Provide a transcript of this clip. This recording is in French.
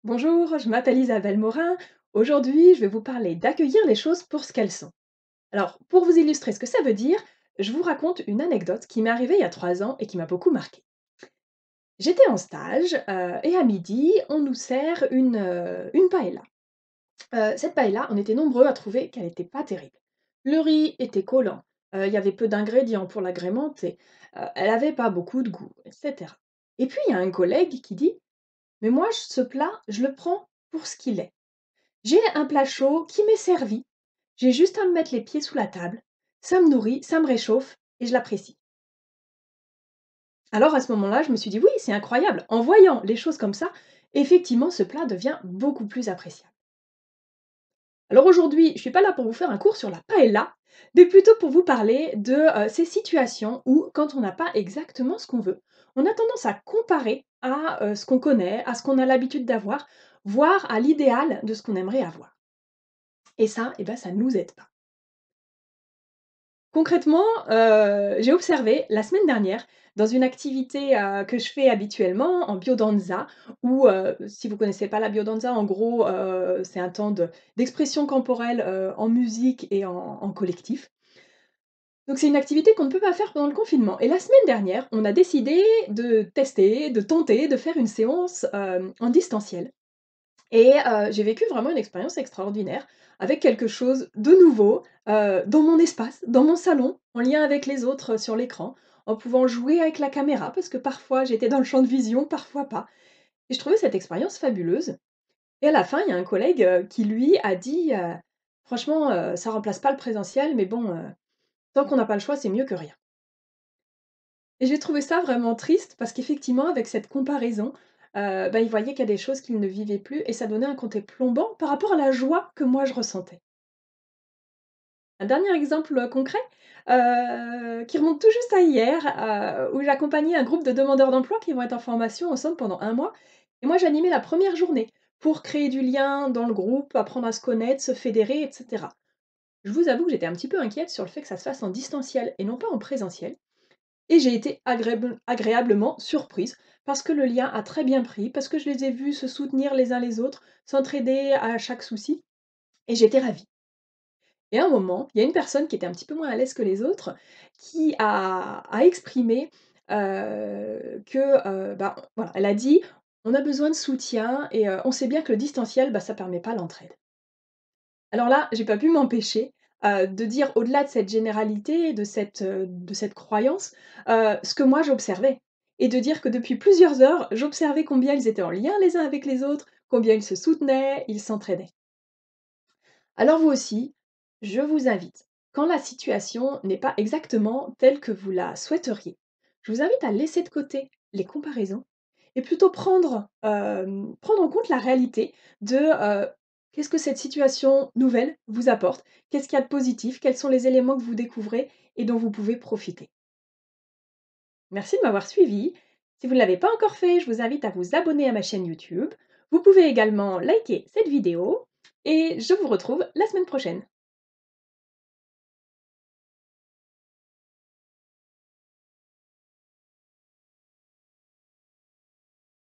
Bonjour, je m'appelle Isabelle Morin. Aujourd'hui, je vais vous parler d'accueillir les choses pour ce qu'elles sont. Alors, pour vous illustrer ce que ça veut dire, je vous raconte une anecdote qui m'est arrivée il y a 3 ans et qui m'a beaucoup marquée. J'étais en stage et à midi, on nous sert une paella. Cette paella, on était nombreux à trouver qu'elle n'était pas terrible. Le riz était collant, il y avait peu d'ingrédients pour l'agrémenter, elle n'avait pas beaucoup de goût, etc. Et puis il y a un collègue qui dit: mais moi, ce plat, je le prends pour ce qu'il est. J'ai un plat chaud qui m'est servi. J'ai juste à me mettre les pieds sous la table. Ça me nourrit, ça me réchauffe et je l'apprécie. Alors à ce moment-là, je me suis dit: «Oui, c'est incroyable». En voyant les choses comme ça, effectivement, ce plat devient beaucoup plus appréciable. Alors aujourd'hui, je ne suis pas là pour vous faire un cours sur la paella, mais plutôt pour vous parler de, ces situations où, quand on n'a pas exactement ce qu'on veut, on a tendance à comparer à, ce qu'on connaît, à ce qu'on a l'habitude d'avoir, voire à l'idéal de ce qu'on aimerait avoir. Et ça, eh ben, ça ne nous aide pas. Concrètement, j'ai observé la semaine dernière dans une activité, que je fais habituellement en biodanza où, si vous connaissez pas la biodanza, en gros, c'est un temps d'expression corporelle, en musique et en collectif. Donc c'est une activité qu'on ne peut pas faire pendant le confinement et la semaine dernière, on a décidé de tester, de tenter de faire une séance, en distanciel. Et j'ai vécu vraiment une expérience extraordinaire avec quelque chose de nouveau, dans mon espace, dans mon salon, en lien avec les autres, sur l'écran, en pouvant jouer avec la caméra parce que parfois j'étais dans le champ de vision, parfois pas. Et je trouvais cette expérience fabuleuse et à la fin, il y a un collègue, qui lui a dit, «Franchement, ça remplace pas le présentiel mais bon, tant qu'on n'a pas le choix, c'est mieux que rien». Et j'ai trouvé ça vraiment triste parce qu'effectivement, avec cette comparaison, bah, il voyait qu'il y a des choses qu'il ne vivait plus et ça donnait un côté plombant par rapport à la joie que moi je ressentais. Un dernier exemple, concret, qui remonte tout juste à hier, où j'accompagnais un groupe de demandeurs d'emploi qui vont être en formation ensemble pendant 1 mois et moi j'animais la première journée pour créer du lien dans le groupe, apprendre à se connaître, se fédérer et cetera. Je vous avoue que j'étais un petit peu inquiète sur le fait que ça se fasse en distanciel et non pas en présentiel. Et j'ai été agréablement surprise parce que le lien a très bien pris, parce que je les ai vus se soutenir les uns les autres, s'entraider à chaque souci et j'étais ravie. Et à un moment, il y a une personne qui était un petit peu moins à l'aise que les autres qui a exprimé, que, bah, voilà, elle a dit: «On a besoin de soutien et on sait bien que le distanciel, bah, ça permet pas l'entraide». Alors là, j'ai pas pu m'empêcher, de dire au-delà de cette généralité, de cette croyance, ce que moi j'observais et de dire que depuis plusieurs heures, j'observais combien ils étaient en lien les uns avec les autres, combien ils se soutenaient, ils s'entraidaient. Alors vous aussi, je vous invite, quand la situation n'est pas exactement telle que vous la souhaiteriez, je vous invite à laisser de côté les comparaisons et plutôt prendre en compte la réalité de, qu'est-ce que cette situation nouvelle vous apporte? Qu'est-ce qu'il y a de positif? Quels sont les éléments que vous découvrez et dont vous pouvez profiter? Merci de m'avoir suivi. Si vous ne l'avez pas encore fait, je vous invite à vous abonner à ma chaîne YouTube. Vous pouvez également liker cette vidéo et je vous retrouve la semaine prochaine.